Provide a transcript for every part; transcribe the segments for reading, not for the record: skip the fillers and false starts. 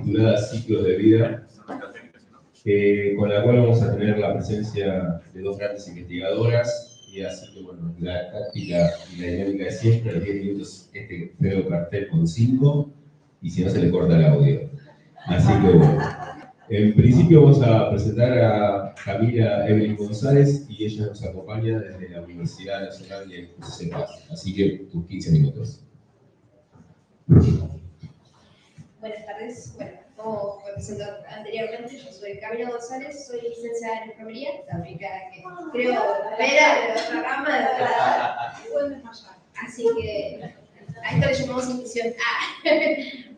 titulada Ciclos de Vida, con la cual vamos a tener la presencia de dos grandes investigadoras, y así que bueno, la táctica y la dinámica de siempre, los 10 minutos este feo cartel con 5, y si no se le corta el audio. Así que bueno, en principio vamos a presentar a Camila Evelyn González, y ella nos acompaña desde la Universidad Nacional de José Paz. Así que tus 15 minutos. Buenas tardes. Bueno, como fue presentado anteriormente, yo soy Camila González, soy licenciada en enfermería, también que creo vera de otra rama de otra. Así que a esto le llamamos inclusión.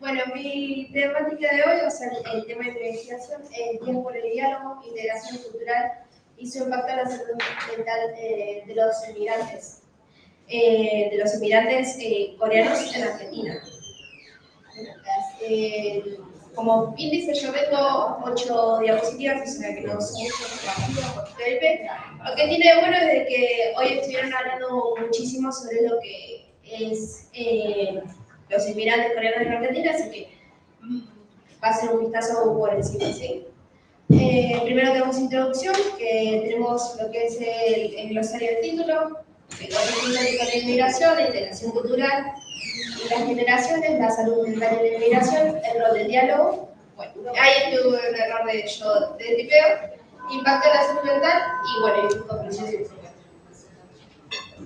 Bueno, mi temática de hoy, o sea, el tema de investigación, es tiempo por el diálogo, integración cultural y su impacto en la salud mental de los inmigrantes coreanos en Argentina. Como índice yo tengo 8 diapositivas, o sea que no son muchos Lo que tiene de bueno es de que hoy estuvieron hablando muchísimo sobre lo que es los inmigrantes coreanos en Argentina, así que va a ser un vistazo por encima, ¿sí? Primero tenemos introducción, que tenemos lo que es el glosario del título, el origen histórico de la inmigración, la integración cultural, las generaciones, la salud mental y la inmigración, el rol del diálogo. Bueno, ahí estuvo el error de tipeo, impacto en la salud mental y bueno, y sus conclusiones.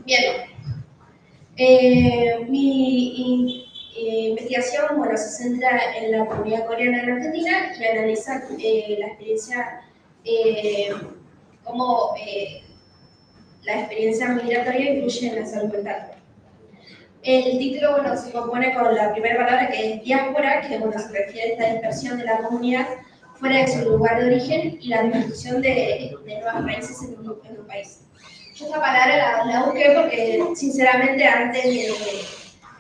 Bien, mi investigación bueno, se centra en la comunidad coreana en Argentina y analiza la experiencia, cómo la experiencia migratoria influye en la salud mental. El título bueno, se compone con la primera palabra que es diáspora, que bueno, se refiere a esta dispersión de la comunidad fuera de su lugar de origen y la disposición de nuevas raíces en un país. Yo esta palabra la busqué porque sinceramente antes de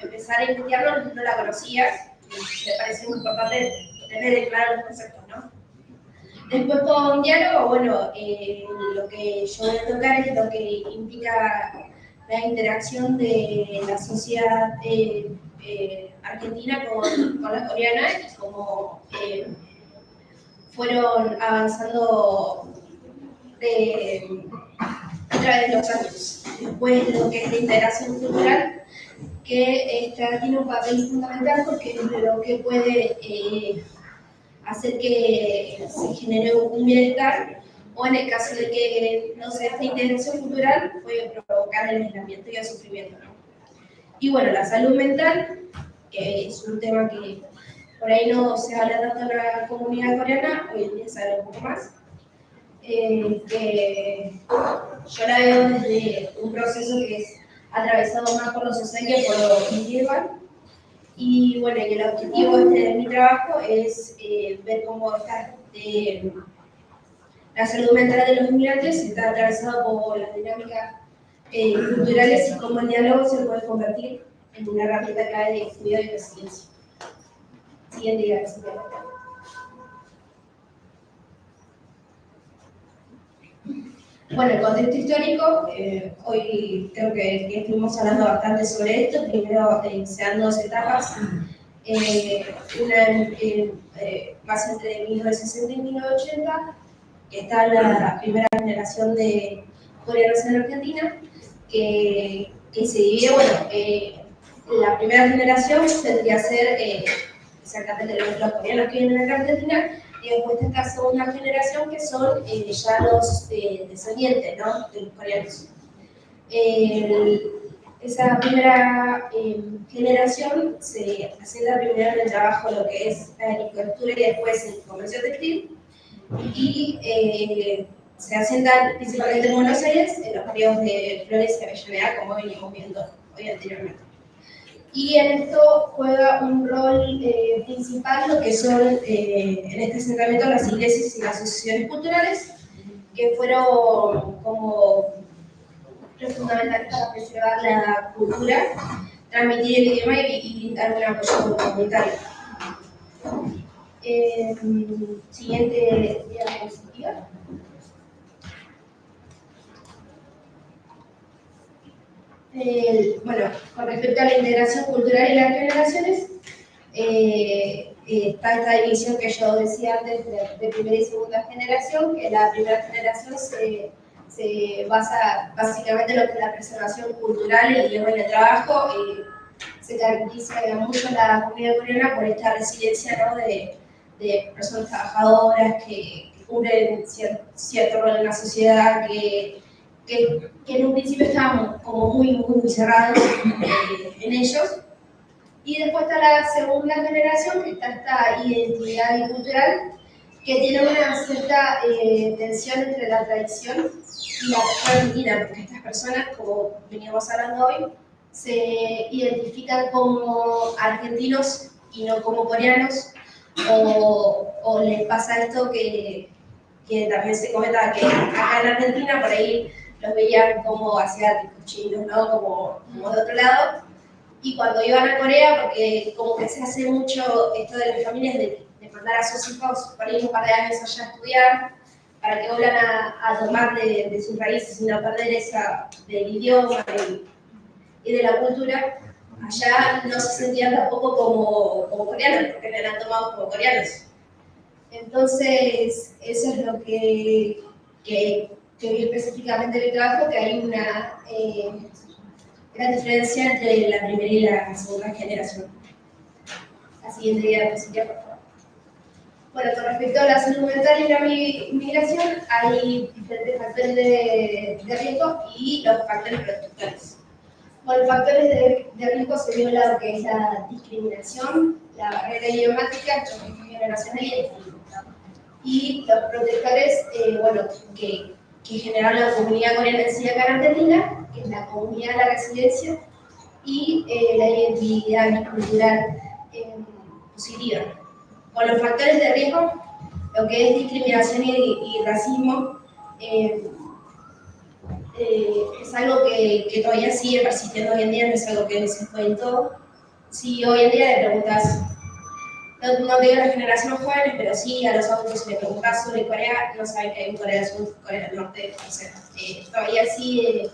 empezar a investigarlo no la conocía y me pareció muy importante tener claro los conceptos, ¿no? Después con diálogo, bueno, lo que yo voy a tocar es lo que implica la interacción de la sociedad argentina con la coreana y cómo fueron avanzando a través de los años. Después lo que es la integración cultural, que esta tiene un papel fundamental porque es lo que puede hacer que se genere un bienestar, o en el caso de que no sea esta integración cultural, puede provocar el aislamiento y el sufrimiento, ¿no? Y bueno, la salud mental, que es un tema que por ahí no se habla tanto en la comunidad coreana, hoy en día se habla un poco más, que yo la veo desde un proceso que es atravesado más por lo social que por lo individual. Y bueno, y el objetivo de mi trabajo es ver cómo la salud mental de los inmigrantes está atravesada por las dinámicas culturales y cómo el diálogo se puede convertir en una herramienta clave de cuidado y resiliencia. Siguiente diapositiva. Bueno, el contexto histórico, hoy creo que estuvimos hablando bastante sobre esto. Primero se dan 2 etapas. Una más entre 1960 y 1980, que está la primera generación de coreanos en Argentina, que se divide, bueno, la primera generación tendría que ser exactamente los coreanos que vienen a Argentina, y después de esta segunda generación que son ya los descendientes, ¿no?, de los coreanos. Esa primera generación se asienta primero en el trabajo lo que es la agricultura y después el comercio textil, y se asientan principalmente en Buenos Aires, en los barrios de Flores y Avellaneda, como venimos viendo hoy anteriormente. Y en esto juega un rol principal lo que son, en este asentamiento, las iglesias y las asociaciones culturales, que fueron como fundamentales para preservar la cultura, transmitir el idioma y brindar un apoyo comunitario. Siguiente diapositiva. Bueno, con respecto a la integración cultural y las generaciones, está esta división que yo decía antes de primera y segunda generación, que la primera generación se basa básicamente en lo que es la preservación cultural y el idioma en el trabajo. Se caracteriza mucho la comunidad coreana por esta resiliencia, ¿no? de personas trabajadoras que cumplen cierto rol en la sociedad, que en un principio estaban como muy cerrados en ellos. Y después está la segunda generación, que está esta identidad cultural, que tiene una cierta tensión entre la tradición y la cultura argentina, porque estas personas, como veníamos hablando hoy, se identifican como argentinos y no como coreanos, o les pasa esto que también se comenta que acá en Argentina por ahí los veían como asiáticos, chinos, ¿no? como de otro lado. Y cuando iban a Corea, porque como que se hace mucho esto de las familias de mandar a sus hijos por ahí un par de años allá a estudiar, para que vuelvan a tomar de sus raíces y no perder esa del idioma y de la cultura, allá no se sentían tampoco como coreanos, porque no eran tomados como coreanos. Entonces, eso es lo que vi específicamente en el trabajo, que hay una gran diferencia entre la primera y la segunda generación. La siguiente diapositiva, por favor. Bueno, con respecto a la salud mental y la migración, hay diferentes factores de riesgo y los factores protectores. Por los factores de riesgo se vio lo que es la discriminación, la barrera idiomática, el choque generacional y el conflicto. Y los protectores, bueno, que generaron la comunidad coreana en sí acá en Argentina, que es la comunidad de la resiliencia y la identidad cultural positiva. Con los factores de riesgo, lo que es discriminación y racismo, es algo que todavía sigue persistiendo hoy en día, no es algo que se fue en todo. Si hoy en día le preguntas, no digo a las generaciones jóvenes, pero sí a los adultos, si le preguntas sobre Corea, no saben que hay un Corea del Sur, Corea del Norte, o sea, todavía sí,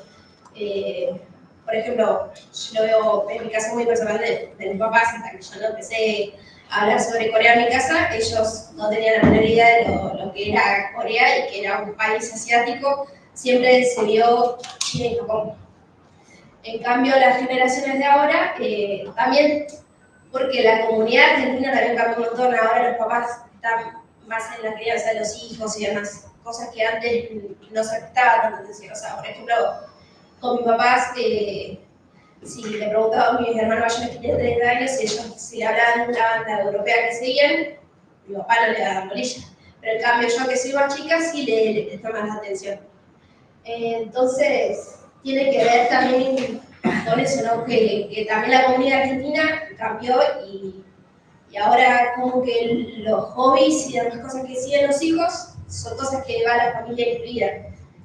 por ejemplo, yo lo veo en mi caso muy personal de mis papás, hasta que yo no empecé a hablar sobre Corea en mi casa, ellos no tenían la menor idea de lo que era Corea y que era un país asiático, siempre se vio China y Japón. En cambio, las generaciones de ahora, también, porque la comunidad argentina también cambió un montón, ahora los papás están más en la crianza de los hijos y demás, cosas que antes no se prestaban atención. O sea, por ejemplo, con mis papás, si le preguntaba a mis hermanos mayores que tienen 30 años, si le hablaban de una banda europea que seguían, mi papá no le daba bolilla. Pero en cambio, yo que soy más chica, sí le presto más atención. Entonces, tiene que ver también con eso, ¿no? Que también la comunidad argentina cambió y ahora como que los hobbies y demás cosas que siguen los hijos son cosas que va la familia incluida.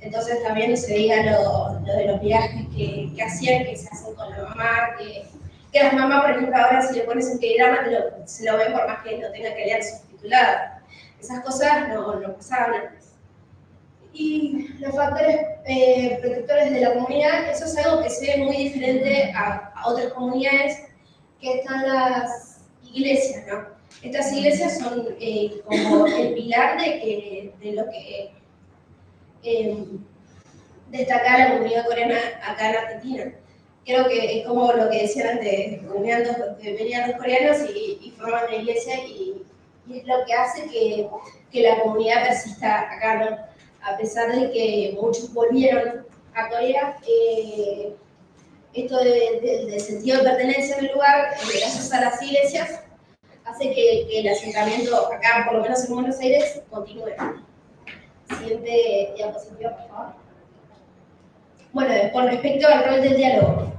Entonces también se veía lo de los viajes que hacían, que se hacen con la mamá, que las mamás, por ejemplo, ahora si le pones un telegrama se lo ven por más que no tenga que leer subtitulado. Esas cosas no pasaban antes. Y los factores protectores de la comunidad, eso es algo que se ve muy diferente a otras comunidades, que están las iglesias, ¿no? Estas iglesias son como el pilar de lo que destaca la comunidad coreana acá en Argentina. Creo que es como lo que decían antes, venían los coreanos y forman una iglesia y es lo que hace que la comunidad persista acá, ¿no? A pesar de que muchos volvieron a Corea, esto del sentido de pertenencia en el lugar, gracias a las iglesias, hace que el asentamiento acá, por lo menos en Buenos Aires, continúe. Siguiente diapositiva, por favor. Bueno, con respecto al rol del diálogo.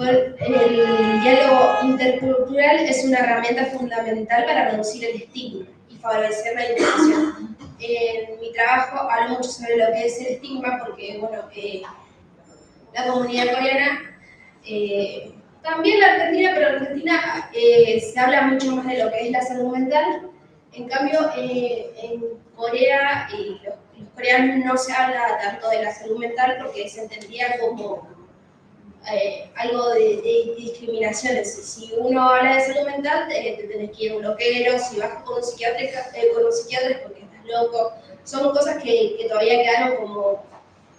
El diálogo intercultural es una herramienta fundamental para reducir el estigma y favorecer la integración. En mi trabajo hablo mucho sobre lo que es el estigma porque, bueno, la comunidad coreana, también la argentina, pero en Argentina se habla mucho más de lo que es la salud mental. En cambio, en Corea, los coreanos no se habla tanto de la salud mental porque se entendía como algo de discriminaciones. Si uno habla de salud mental, te tenés que ir a un loquero, si vas con un psiquiatra es porque estás loco. Son cosas que todavía quedaron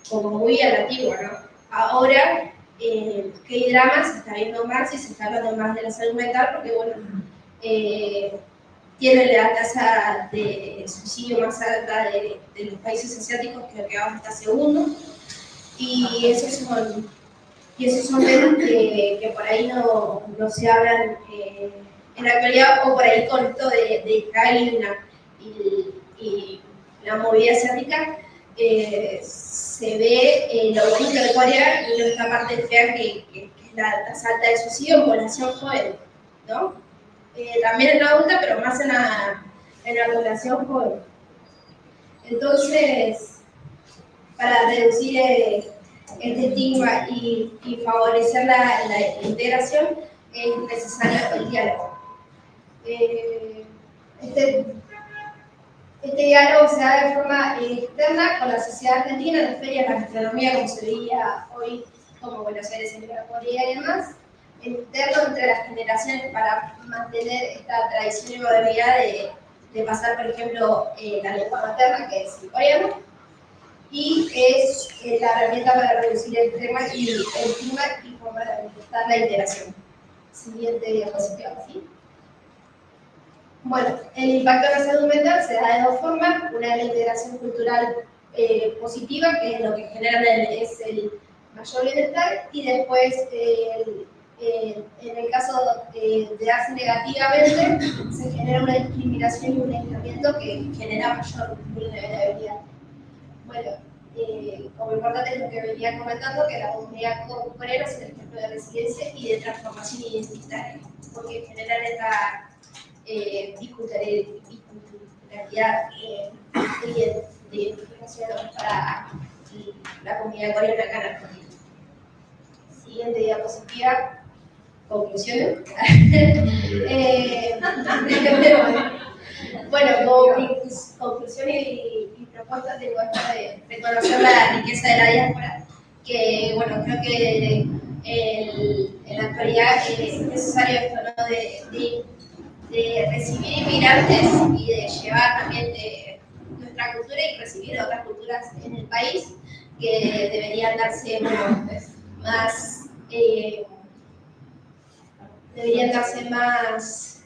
como muy a la antigua, ¿no? Ahora, K-drama se está viendo más y se está hablando más de la salud mental porque, bueno, tiene la tasa de suicidio más alta de los países asiáticos, creo que ahora está segundo, y esos son temas que por ahí no se hablan en la actualidad, o por ahí con esto de Israel y la movida asiática, se ve lo bonito de Corea y esta parte fea que es la tasa alta de suicidio en población joven, ¿no? También en la adulta, pero más en la población joven. Entonces, para reducir este estigma y favorecer la integración, es necesario el diálogo. Este diálogo se da de forma externa con la sociedad argentina, en las ferias, la gastronomía, como se veía hoy, como Buenos Aires, en la Corea y demás, interno entre las generaciones para mantener esta tradición y modernidad de pasar, por ejemplo, la lengua materna, que es el coreano, y es la herramienta para reducir el estigma y fomentar la integración. Siguiente diapositiva, ¿sí? Bueno, el impacto en la salud mental se da de dos formas. Una es la integración cultural positiva, que es lo que genera es el mayor bienestar, y después, en el caso de darse negativamente, se genera una discriminación y un aislamiento que genera mayor vulnerabilidad. Bueno, como importante es lo que venía comentando, que la comunidad coreana es un ejemplo de resiliencia y de transformación identitaria, porque generan esta biculturalidad de identificación para la comunidad coreana acá en Argentina. Siguiente diapositiva. Conclusiones. Bueno, como conclusión y propuestas tengo esta de reconocer la riqueza de la diáspora, que bueno, creo que en la actualidad es necesario esto, ¿no? de recibir inmigrantes y de llevar también nuestra cultura y recibir otras culturas en el país, que deberían darse más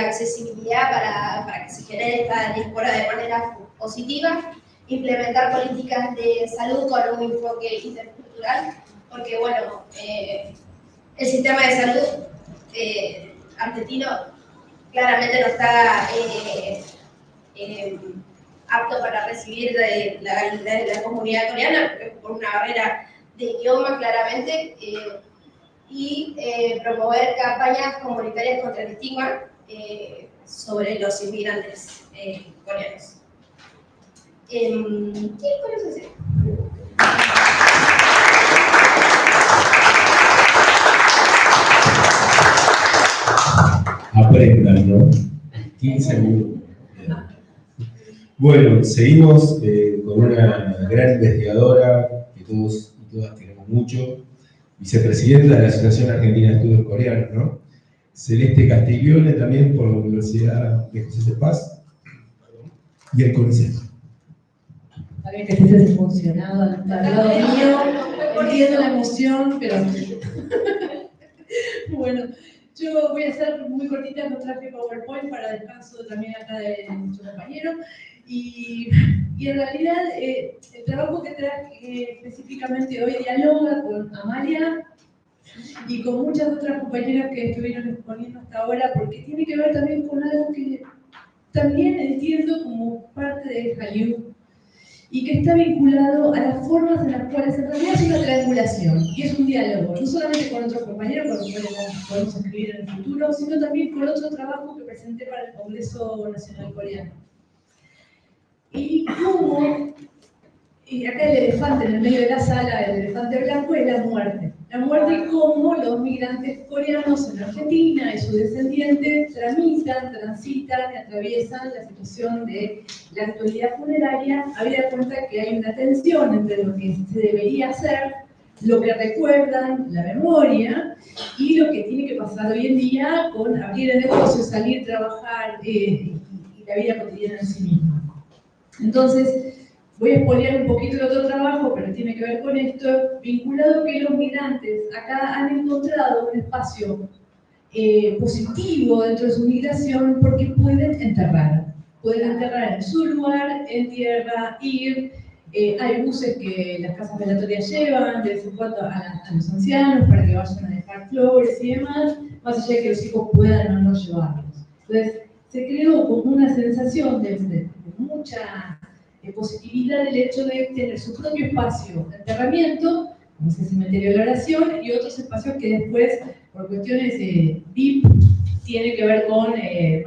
accesibilidad para que se genere esta diáspora de manera positiva, implementar políticas de salud con un enfoque intercultural, porque bueno, el sistema de salud argentino claramente no está apto para recibir de la comunidad coreana, por una barrera de idioma claramente, y promover campañas comunitarias contra el estigma sobre los inmigrantes coreanos. ¿Qué podemos hacer? Aprendan, ¿no? 15 minutos. Bueno, seguimos con una gran investigadora que todos y todas queremos mucho, vicepresidenta de la Asociación Argentina de Estudios Coreanos, ¿no? Celeste Castiglione, también por la Universidad de José de Paz y el CONICET. A ver, que estés emocionado al lado mío, entiendo la emoción, pero bueno, yo voy a ser muy cortita, no traje PowerPoint para descanso también acá de nuestro compañero, y en realidad el trabajo que traje específicamente hoy dialoga con Amalia y con muchas otras compañeras que estuvieron exponiendo hasta ahora, porque tiene que ver también con algo que también entiendo como parte de Hallyu, y que está vinculado a las formas en las cuales en realidad es una triangulación y es un diálogo, no solamente con otros compañeros, con los cuales podemos escribir en el futuro, sino también con otro trabajo que presenté para el Congreso Nacional Coreano. Y cómo, y acá el elefante en el medio de la sala, el elefante blanco, es la muerte. La muerte y cómo los migrantes coreanos en Argentina y sus descendientes transitan y atraviesan la situación de la actualidad funeraria, habida cuenta que hay una tensión entre lo que se debería hacer lo que recuerdan, la memoria, y lo que tiene que pasar hoy en día con abrir el negocio, salir, trabajar y la vida cotidiana en sí misma. Entonces, voy a exponer un poquito el otro trabajo, pero tiene que ver con esto, vinculado a que los migrantes acá han encontrado un espacio positivo dentro de su migración porque pueden enterrar en su lugar, en tierra, ir. Hay buses que las casas velatorias llevan de vez en cuando a los ancianos para que vayan a dejar flores y demás, más allá de que los hijos puedan o no llevarlos. Entonces, se creó como una sensación de mucha positividad del hecho de tener su propio espacio de enterramiento, como es el cementerio de la oración, y otros espacios que después, por cuestiones VIP, tienen que ver con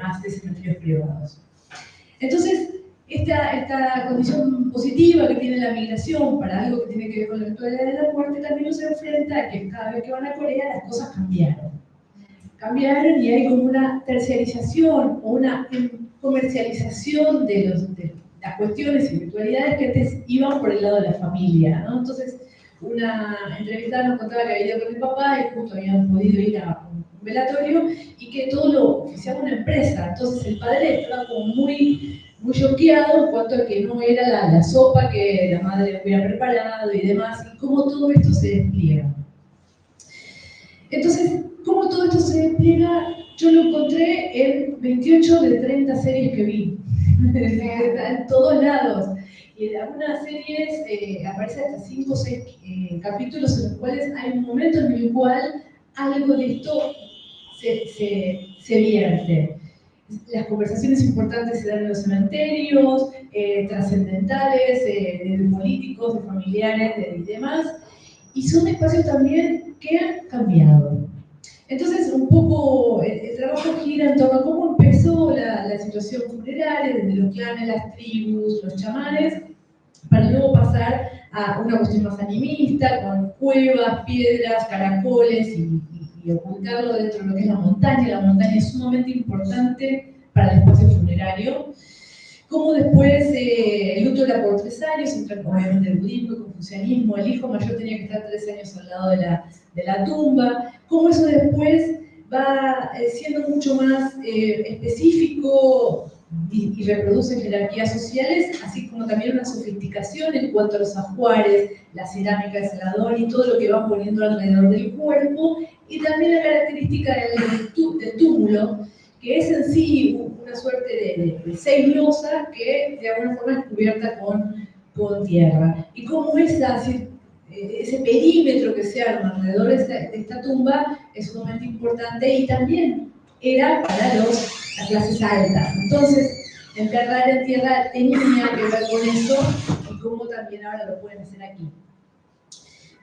más de cementerios privados. Entonces, esta condición positiva que tiene la migración para algo que tiene que ver con la actualidad de la muerte también nos enfrenta a que cada vez que van a Corea las cosas cambiaron. Cambiaron y hay como una terciarización o una comercialización de las cuestiones y virtualidades que antes iban por el lado de la familia, ¿no? Entonces, una entrevistada nos contaba que había ido con el papá y justo habían podido ir a un velatorio y que todo lo oficiaba una empresa. Entonces el padre estaba como muy choqueado en cuanto a que no era la sopa que la madre hubiera preparado y demás, y cómo todo esto se despliega. Entonces, cómo todo esto se despliega, yo lo encontré en 28 de 30 series que vi. En todos lados. Y en algunas series aparecen hasta 5 o 6 capítulos en los cuales hay un momento en el cual algo de esto se vierte. Las conversaciones importantes se dan en los cementerios, trascendentales, de políticos, de familiares y demás, y son espacios también que han cambiado. Entonces, un poco el trabajo gira en torno a cómo empezó la situación funeraria, desde los clanes, las tribus, los chamanes, para luego pasar a una cuestión más animista, con cuevas, piedras, caracoles y ocultarlo dentro de lo que es la montaña. La montaña es sumamente importante para el espacio funerario. Como después el luto era por 3 años, entre obviamente el budismo, el confucianismo, el hijo mayor tenía que estar 3 años al lado de la tumba, cómo eso después va siendo mucho más específico y reproduce jerarquías sociales, así como también una sofisticación en cuanto a los ajuares, la cerámica de celador y todo lo que van poniendo alrededor del cuerpo, y también la característica del túmulo, que es en sí una suerte de 6 losas que de alguna forma es cubierta con tierra. Y cómo ese perímetro que se arma alrededor de esta tumba es sumamente importante y también era para las clases altas. Entonces, enterrar en tierra tenía que ver con eso y cómo también ahora lo pueden hacer aquí.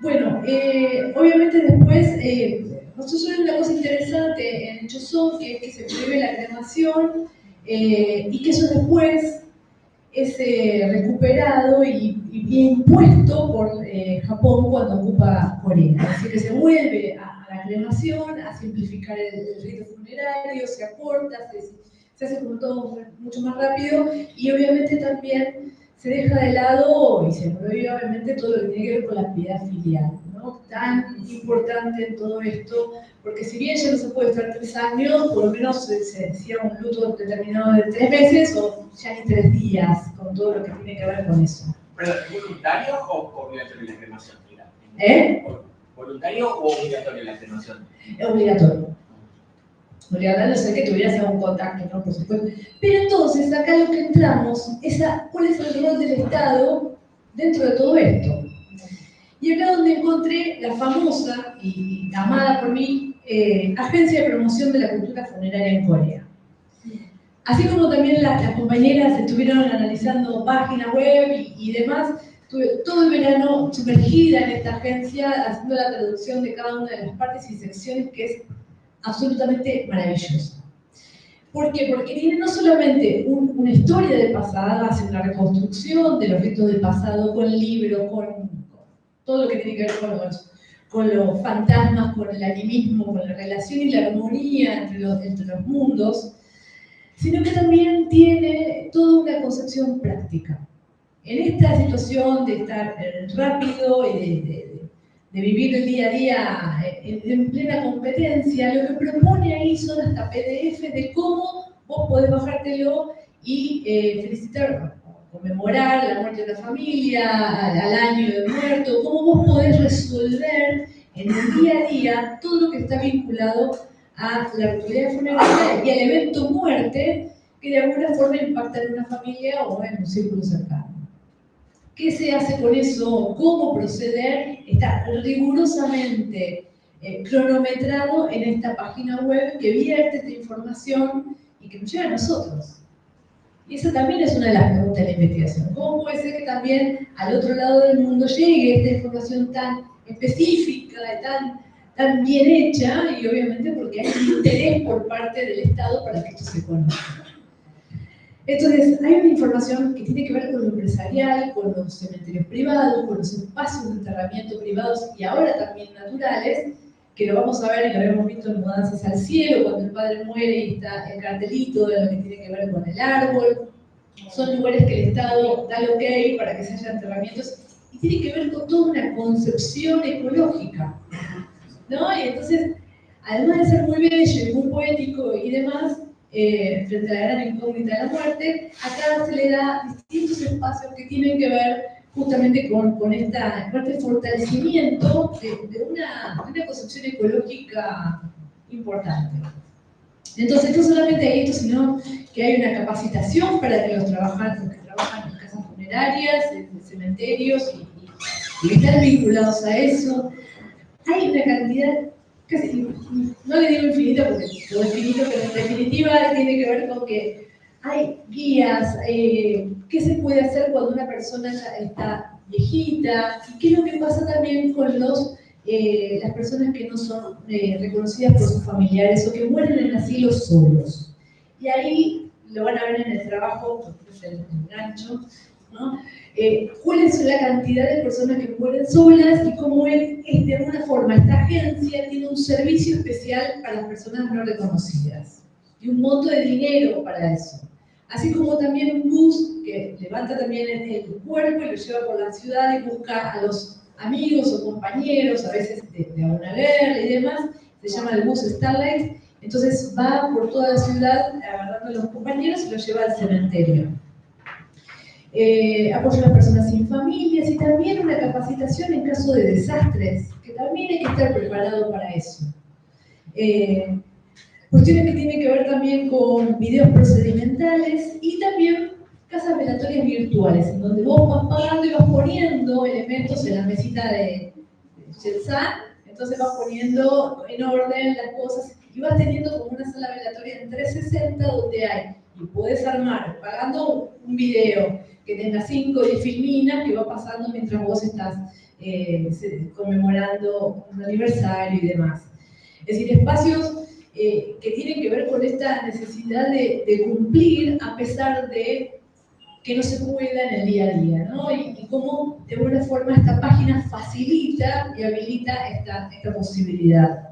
Bueno, obviamente después, nosotros vemos una cosa interesante en Choson, que es que se prohíbe la cremación y que eso después es recuperado y impuesto por Japón cuando ocupa Corea. Así que se vuelve a la cremación, a simplificar el rito funerario, se acorta, se hace como todo mucho más rápido y obviamente también se deja de lado y se prohíbe obviamente todo lo que tiene que ver con la piedad filial, ¿no? Tan importante en todo esto, porque si bien ya no se puede estar 3 años, por lo menos se decía un luto determinado de 3 meses o ya ni 3 días, con todo lo que tiene que ver con eso. ¿Pero es voluntario o obligatorio la cremación? ¿Voluntario o obligatorio la cremación? Es obligatorio. Obligatorio, no sé que tuvieras algún contacto, ¿no? Por supuesto. Pero entonces, acá lo que entramos es cuál es el rol del Estado dentro de todo esto. Y acá donde encontré la famosa y amada por mí Agencia de Promoción de la Cultura Funeraria en Corea. Así como también las compañeras estuvieron analizando páginas web y demás, estuve todo el verano sumergida en esta agencia haciendo la traducción de cada una de las partes y secciones, que es absolutamente maravillosa. ¿Por qué? Porque tiene no solamente una historia del pasado, hace una reconstrucción de los ritos del pasado con libros, con todo lo que tiene que ver con los fantasmas, con el animismo, con la relación y la armonía entre los mundos, sino que también tiene toda una concepción práctica. En esta situación de estar rápido y de vivir el día a día en plena competencia, lo que propone ahí son hasta PDF de cómo vos podés bajártelo y felicitar, conmemorar la muerte de una familia, al año de muerto, cómo vos podés resolver en el día a día todo lo que está vinculado a la ritualidad funeraria y al evento muerte que de alguna forma impacta en una familia o en un círculo cercano. ¿Qué se hace con eso? ¿Cómo proceder? Está rigurosamente cronometrado en esta página web que vierte esta información y que nos llega a nosotros. Y esa también es una de las preguntas de la investigación. ¿Cómo puede ser que también al otro lado del mundo llegue esta información tan específica, tan bien hecha? Y obviamente porque hay un interés por parte del Estado para que esto se conozca. Entonces, hay una información que tiene que ver con lo empresarial, con los cementerios privados, con los espacios de enterramiento privados y ahora también naturales, que lo vamos a ver y lo habíamos visto en Mudanzas al Cielo, cuando el padre muere y está el cartelito de lo que tiene que ver con el árbol. Son lugares que el Estado da el ok para que se haya enterramientos y tiene que ver con toda una concepción ecológica, ¿no? Y entonces, además de ser muy bello y muy poético y demás, frente a la gran incógnita de la muerte, acá se le da distintos espacios que tienen que ver justamente con este fortalecimiento de una concepción ecológica importante. Entonces, no solamente hay esto, sino que hay una capacitación para que los trabajadores que trabajan en casas funerarias, en cementerios y están vinculados a eso. Hay una cantidad casi, no le digo infinita porque todo es finito, pero en definitiva tiene que ver con que hay guías, qué se puede hacer cuando una persona ya está viejita, y qué es lo que pasa también con las personas que no son reconocidas por sus familiares o que mueren en asilos solos. Y ahí lo van a ver en el trabajo, porque es el gancho, ¿no? ¿Cuál es la cantidad de personas que mueren solas y cómo es de alguna forma esta agencia tiene un servicio especial para las personas no reconocidas y un monto de dinero para eso? Así como también un bus que levanta también el cuerpo y lo lleva por la ciudad y busca a los amigos o compañeros, a veces de una guerra y demás, se llama el bus Starlight. Entonces va por toda la ciudad agarrando a los compañeros y los lleva al cementerio. Apoyo a las personas sin familias y también una capacitación en caso de desastres, que también hay que estar preparado para eso. Cuestiones que tienen que ver también con videos procedimentales y también casas velatorias virtuales, en donde vos vas pagando y vas poniendo elementos en la mesita de Shenzhen, entonces vas poniendo en orden las cosas y vas teniendo como una sala velatoria en 360 donde hay, y puedes armar pagando un video que tenga 5 o 10 filminas que va pasando mientras vos estás conmemorando un aniversario y demás. Es decir, espacios que tienen que ver con esta necesidad de cumplir a pesar de que no se pueda en el día a día, ¿no? Y cómo de alguna forma esta página facilita y habilita esta posibilidad.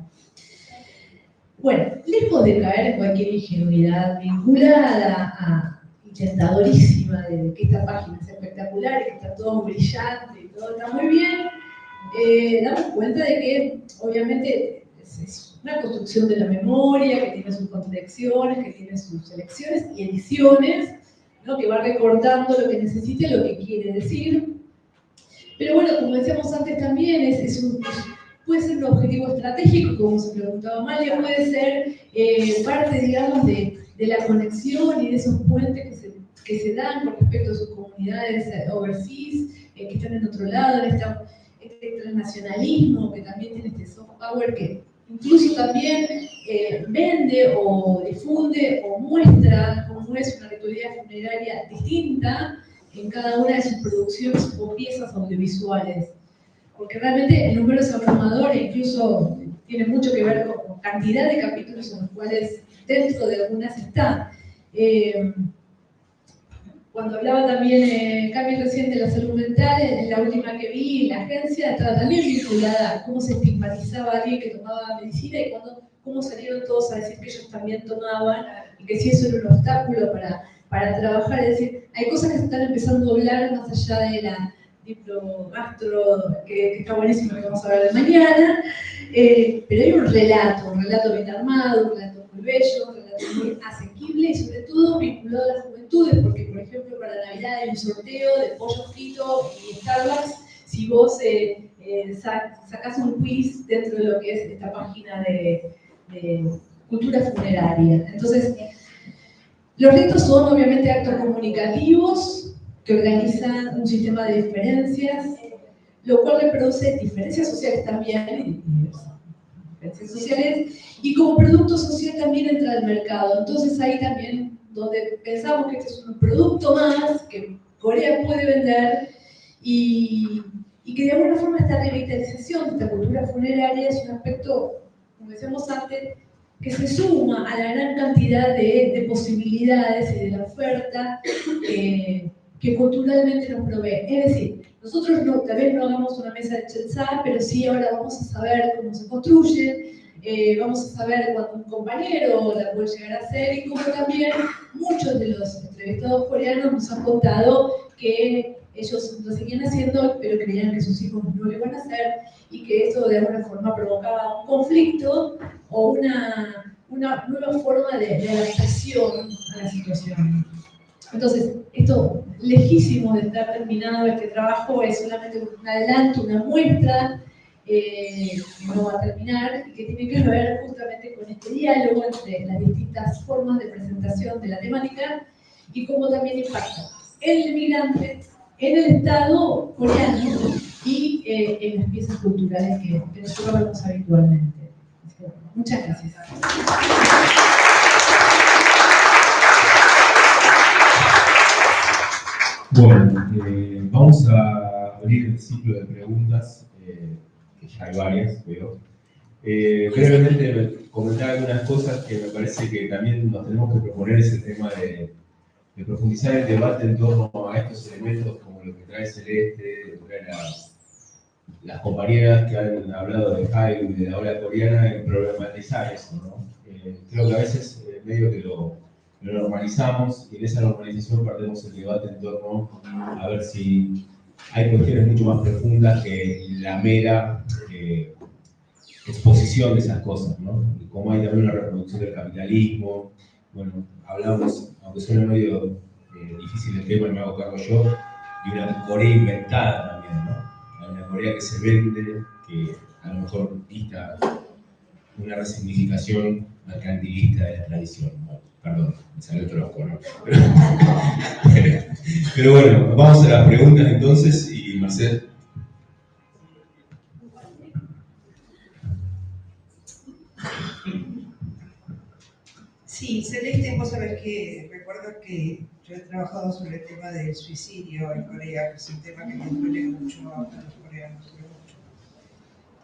Bueno, lejos de caer en cualquier ingenuidad vinculada y tentadorísima de que esta página es espectacular y que está todo brillante y todo está muy bien, damos cuenta de que obviamente es una construcción de la memoria que tiene sus contradicciones, que tiene sus selecciones y ediciones, ¿no? Que va recortando lo que necesita y lo que quiere decir. Pero bueno, como decíamos antes también, puede ser un objetivo estratégico, como se preguntaba Amalia, puede ser parte, digamos, de la conexión y de esos puentes que se dan con respecto a sus comunidades overseas, que están en otro lado, en este transnacionalismo que también tiene este soft power que incluso también vende o difunde o muestra cómo es una ritualidad funeraria distinta en cada una de sus producciones o piezas audiovisuales. Porque realmente el número es abrumador e incluso tiene mucho que ver con cantidad de capítulos en los cuales dentro de algunas está. Cuando hablaba también Cami recién de la salud mental, en la última que vi, la agencia estaba también vinculada a cómo se estigmatizaba a alguien que tomaba medicina y cómo salieron todos a decir que ellos también tomaban y que si eso era un obstáculo para trabajar. Es decir, hay cosas que se están empezando a hablar más allá diplogastro, que está buenísimo, que vamos a hablar de mañana, pero hay un relato bien armado, un relato muy bello, un relato muy asequible y sobre todo vinculado a las juventudes, porque por ejemplo para Navidad hay un sorteo de pollo frito y Starbucks, si vos sacás un quiz dentro de lo que es esta página de cultura funeraria. Entonces, los ritos son obviamente actos comunicativos que organizan un sistema de diferencias, lo cual reproduce diferencias sociales también, diferencias sociales, y como producto social también entra al mercado. Entonces ahí también donde pensamos que este es un producto más que Corea puede vender y que de alguna forma esta revitalización de esta cultura funeraria es un aspecto, como decíamos antes, que se suma a la gran cantidad de posibilidades y de la oferta que culturalmente nos provee. Es decir, nosotros tal vez no hagamos una mesa de Chelsea, pero sí ahora vamos a saber cómo se construye, vamos a saber cuándo un compañero la puede llegar a hacer y como también muchos de los entrevistados coreanos nos han contado que ellos lo seguían haciendo, pero creían que sus hijos no lo iban a hacer y que eso de alguna forma provocaba un conflicto o una nueva forma de adaptación a la situación. Entonces, esto lejísimo de estar terminado este trabajo es solamente un adelanto, una muestra que no va a terminar y que tiene que ver justamente con este diálogo entre las distintas formas de presentación de la temática y cómo también impacta en el migrante, en el Estado coreano y en las piezas culturales que nosotros vemos habitualmente. Muchas gracias. Bueno, vamos a abrir el ciclo de preguntas, que ya hay varias, veo. Brevemente comentar algunas cosas que me parece que también nos tenemos que proponer, es el tema de profundizar el debate en torno a estos elementos como lo que trae Celeste, lo que trae las compañeras que han hablado de Hailu y de la ola coreana, en problematizar eso, ¿no? Creo que a veces medio que lo normalizamos y en esa normalización perdemos el debate en torno a ver si hay cuestiones mucho más profundas que la mera exposición de esas cosas, ¿no? Y como hay también una reproducción del capitalismo, bueno, hablamos, aunque suene medio difícil el tema y me hago cargo yo, de una Corea inventada también, ¿no? Hay una Corea que se vende, que a lo mejor dista una resignificación mercantilista de la tradición. Bueno, perdón, me salió otro loco, ¿no? Pero bueno, vamos a las preguntas entonces y Marcel. Sí, Celeste, vos sabés que recuerdo que yo he trabajado sobre el tema del suicidio en Corea, que es un tema que me duele mucho a los coreanos, mucho.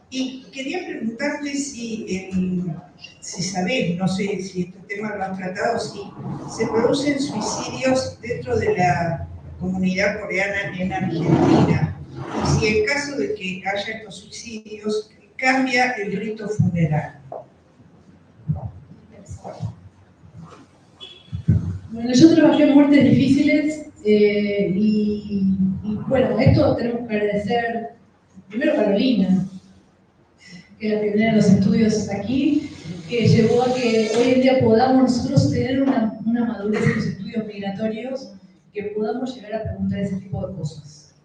Y quería preguntarte si sabés, no sé si este tema lo has tratado, si se producen suicidios dentro de la comunidad coreana en Argentina, y si en caso de que haya estos suicidios, cambia el rito funeral. Bueno, yo trabajé en muertes difíciles y bueno, esto tenemos que agradecer primero a Carolina, que es la que tiene los estudios aquí, que llevó a que hoy en día podamos nosotros tener una madurez en los estudios migratorios, que podamos llegar a preguntar ese tipo de cosas.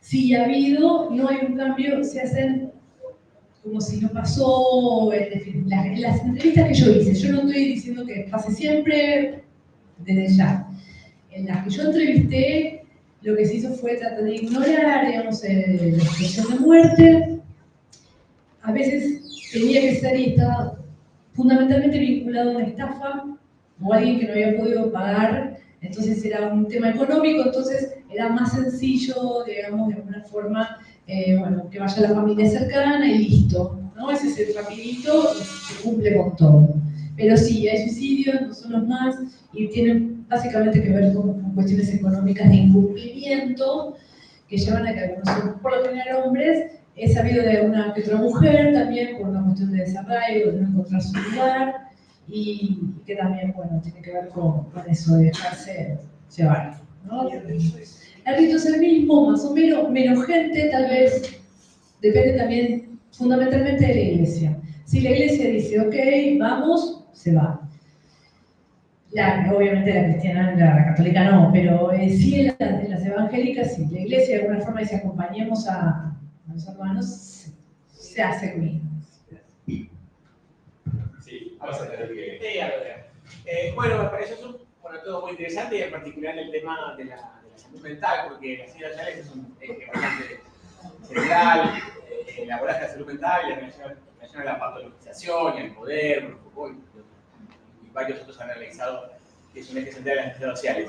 Si ha habido, no hay un cambio, se hacen como si no pasó, en las entrevistas que yo hice, yo no estoy diciendo que pase siempre, desde ya. En las que yo entrevisté, lo que se hizo fue tratar de ignorar, digamos, la expresión de muerte. A veces tenía que ser y estaba fundamentalmente vinculado a una estafa o alguien que no había podido pagar, entonces era un tema económico, entonces era más sencillo, digamos, de alguna forma, bueno, que vaya la familia cercana y listo, ¿no? Ese es el rapidito y se cumple con todo. Pero sí, hay suicidios, no son los más, y tienen básicamente que ver con cuestiones económicas de incumplimiento que llevan a que algunos, por lo general hombres, he sabido de una que otra mujer también por una cuestión de desarraigo, de no encontrar su lugar, y que también, bueno, tiene que ver con eso de dejarse llevar, ¿no? La El rito es el mismo, más o menos gente, tal vez, depende también fundamentalmente de la iglesia. Si la iglesia dice, ok, vamos, se va. Obviamente la cristiana, la católica no, pero sí en las evangélicas sí. La iglesia de alguna forma dice acompañemos a los hermanos, se hace conmigo. Sí, vamos a tener que... Sí, a ver. Bueno, me parece todo muy interesante y en particular el tema de la salud mental, porque la señora Chávez es un eje bastante central, el abordaje de la salud mental y la relación a la patologización y al poder, por Foucault y varios otros han analizado que es un eje central de las ciencias sociales.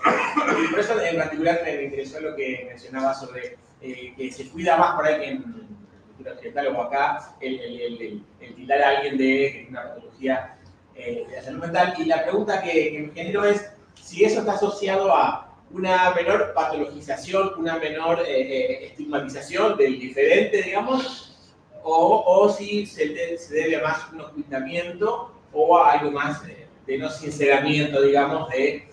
Y por eso en particular me interesó lo que mencionaba sobre que se cuida más por ahí que en cultura occidental o acá el tildar a alguien de una patología de la salud mental. Y la pregunta que me genero es si eso está asociado a una menor patologización, una menor estigmatización del diferente, digamos, o si se debe a más un ocultamiento o a algo más de no sinceramiento, digamos, de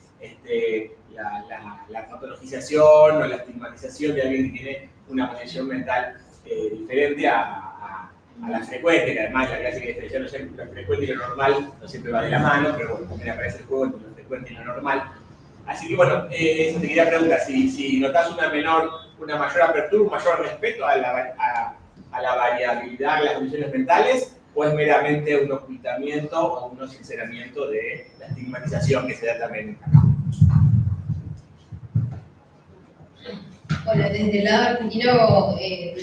la patologización o la estigmatización de alguien que tiene una condición mental diferente a la frecuente, que además la clásica diferenciación no siempre lo frecuente y lo normal no siempre va de la mano, pero bueno, también aparece el juego entre lo frecuente y lo normal. Así que bueno, eso te quería preguntar, si notas una mayor apertura, un mayor respeto a la variabilidad de las condiciones mentales, o es meramente un ocultamiento o un sinceramiento de la estigmatización que se da también acá. Bueno, desde el lado argentino, lo que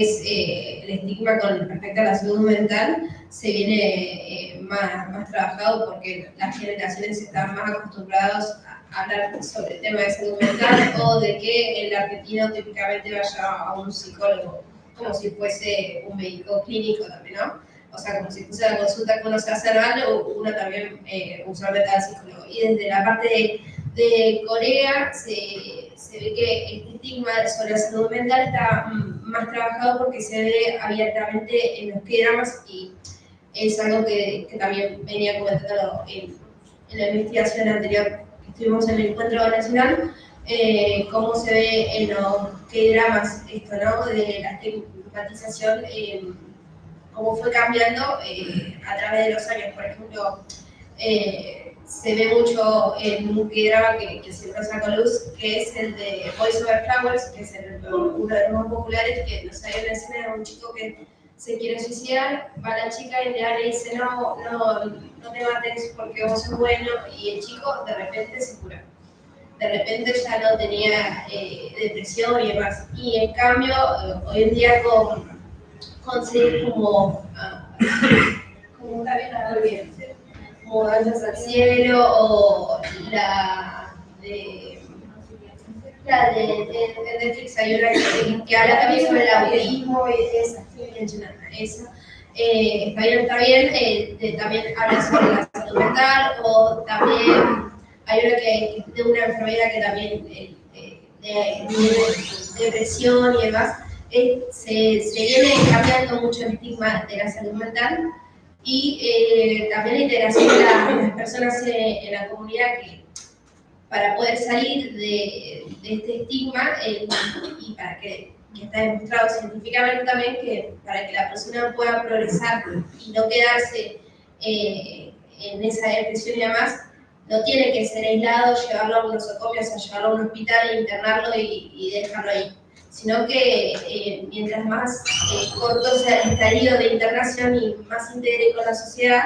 es el estigma con respecto a la salud mental se viene más trabajado porque las generaciones están más acostumbrados a hablar sobre el tema de salud mental o de que el argentino típicamente vaya a un psicólogo como si fuese un médico clínico también, ¿no? O sea, como si fuese la consulta que uno se hace anual o uno también usualmente al psicólogo. Y desde la parte de Corea se ve que el estigma sobre la salud mental está más trabajado porque se ve abiertamente en los K-dramas y es algo que también venía comentando en la investigación anterior que estuvimos en el encuentro nacional, cómo se ve en los K-dramas esto, ¿no? De la estigmatización, cómo fue cambiando a través de los años. Por ejemplo, se ve mucho en un K-drama que siempre saca luz, que es el de Boys Over Flowers, que es uno de los más populares, que nos salió en la escena de un chico que se quiere suicidar, va la chica y le dice no te mates porque vos sos bueno, y el chico de repente se cura. De repente ya no tenía depresión y demás. Y en cambio, hoy en día con series como como Danzas al Cielo o la de Netflix, hay una que habla también sobre el autismo y esa, está bien, también habla sobre la salud mental, o también hay una que de una enfermera que también de depresión y demás. Se viene cambiando mucho el estigma de la salud mental y también la integración de las personas en la comunidad que para poder salir de este estigma y para que está demostrado científicamente también que para que la persona pueda progresar y no quedarse en esa depresión y demás, no tiene que ser aislado, llevarlo a un nosocomio, o sea, llevarlo a un hospital, internarlo y dejarlo ahí, sino que mientras más corto sea el estadio de internación y más integre con la sociedad,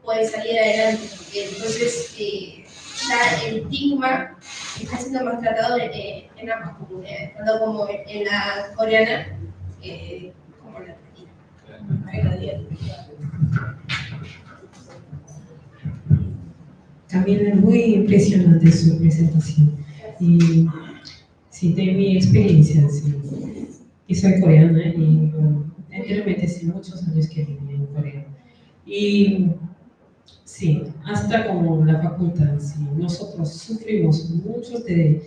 puede salir adelante, porque entonces ya el estigma está siendo más tratado en ambas comunidades, tanto como en la coreana como en la argentina. También es muy impresionante su presentación. Y sí, de mi experiencia, sí. Y soy coreana y anteriormente hace muchos años que viví en Corea. Y sí, hasta como la facultad, sí, nosotros sufrimos mucho presión.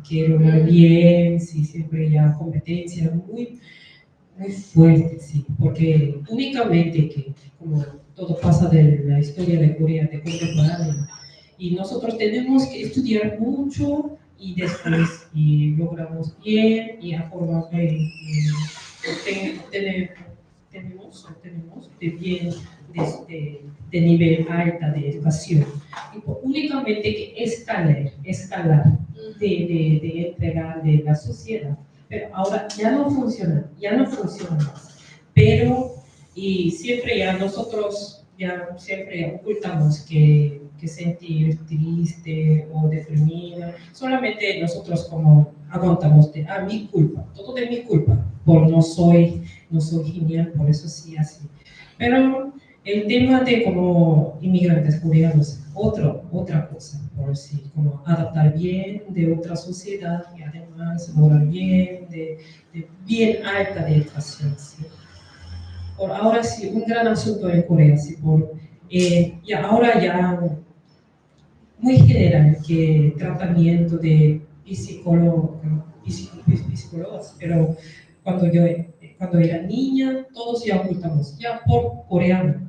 Quiero hablar bien, sí, siempre ya competencia, muy fuerte, sí, porque únicamente que como todo pasa de la historia de Corea de contemporánea Y nosotros tenemos que estudiar mucho y después logramos bien y formar tenemos de bien de nivel alta de educación. Y únicamente que escalar de entregar de la sociedad. Pero ahora ya no funciona más. Pero y siempre ya nosotros siempre ocultamos que sentir triste o deprimida. Solamente nosotros como aguantamos mi culpa, todo de mi culpa, por no soy genial, por eso sí así. Pero el tema de como inmigrantes coreanos, otra cosa, por sí, como adaptar bien de otra sociedad y además lograr bien, de bien alta de educación, ¿sí? Por ahora sí, un gran asunto en Corea, ¿sí? Ahora ya muy general que tratamiento de psicólogos, pero cuando era niña, todos ya ocultamos, ya por coreano,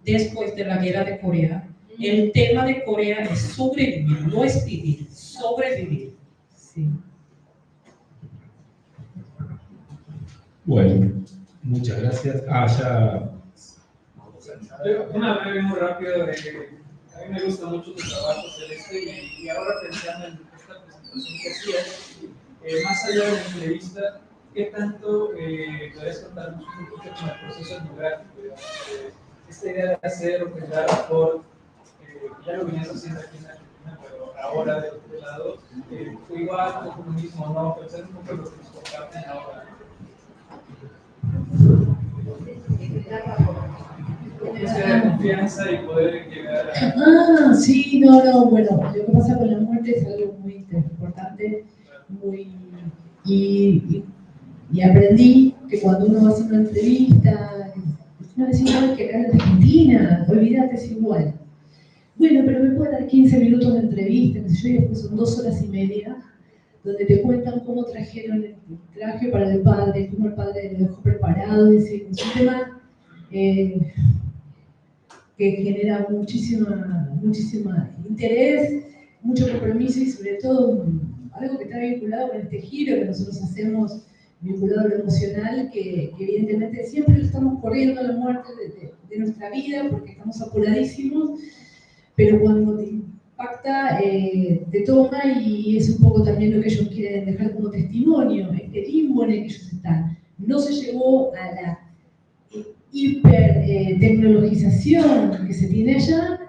después de la guerra de Corea, el tema de Corea es sobrevivir, no es vivir, sobrevivir. Sí. Bueno, muchas gracias. Una breve muy rápido de que a mí me gusta mucho tu trabajo, Celeste, y ahora pensando en esta presentación que hacías, más allá de la entrevista, ¿qué tanto podrías contarnos un poquito con el proceso etnográfico? Esta idea de hacer o crear por, ya lo venías haciendo aquí en Argentina, pero ahora de otro lado, fue igual, fue comunismo, ¿no? Pensar un poco en lo que nos comparten ahora. Esa confianza y poder llegar a... Sí, no, bueno, lo que pasa con la muerte es algo muy importante, y aprendí que cuando uno va a hacer una entrevista, no es igual que acá en Argentina, olvídate, es igual. Bueno, pero me puede dar 15 minutos de entrevista, qué sé yo, y después son 2 horas y media, donde te cuentan cómo trajeron el traje para el padre, cómo el padre lo dejó preparado, es un tema que genera muchísimo interés, mucho compromiso y sobre todo algo que está vinculado con este giro que nosotros hacemos, vinculado a lo emocional, que evidentemente siempre estamos corriendo a la muerte de nuestra vida porque estamos apuradísimos, pero cuando te impacta te toma y es un poco también lo que ellos quieren dejar como testimonio, este limbo en el que ellos están. No se llegó a la hipertecnologización que se tiene allá,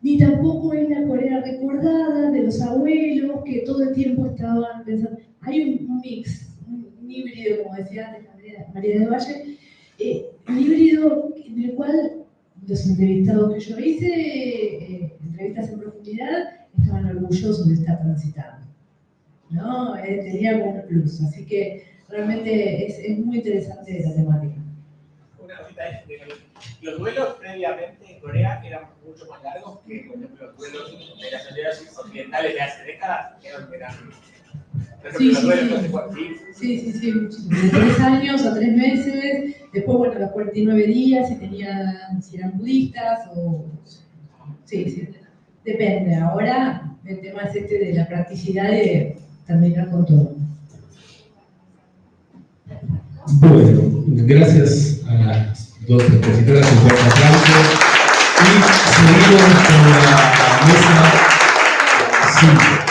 ni tampoco es la Corea recordada de los abuelos que todo el tiempo estaban pensando. Hay un mix, un híbrido, como decía antes María del Valle, un híbrido en el cual los entrevistados que yo hice, entrevistas en profundidad, estaban orgullosos de estar transitando, ¿no? Tenía como un plus, así que realmente es muy interesante la temática. Los duelos previamente en Corea eran mucho más largos que, por ejemplo, los duelos de las sociedades occidentales de hace décadas. Sí, muchísimo. De 3 años a 3 meses, después, bueno, los 49 días, si eran budistas o... Sí, depende. Ahora el tema es de la practicidad de terminar con todo. Bueno, gracias a las dos expositoras, un fuerte aplauso. Y seguimos con la mesa 5.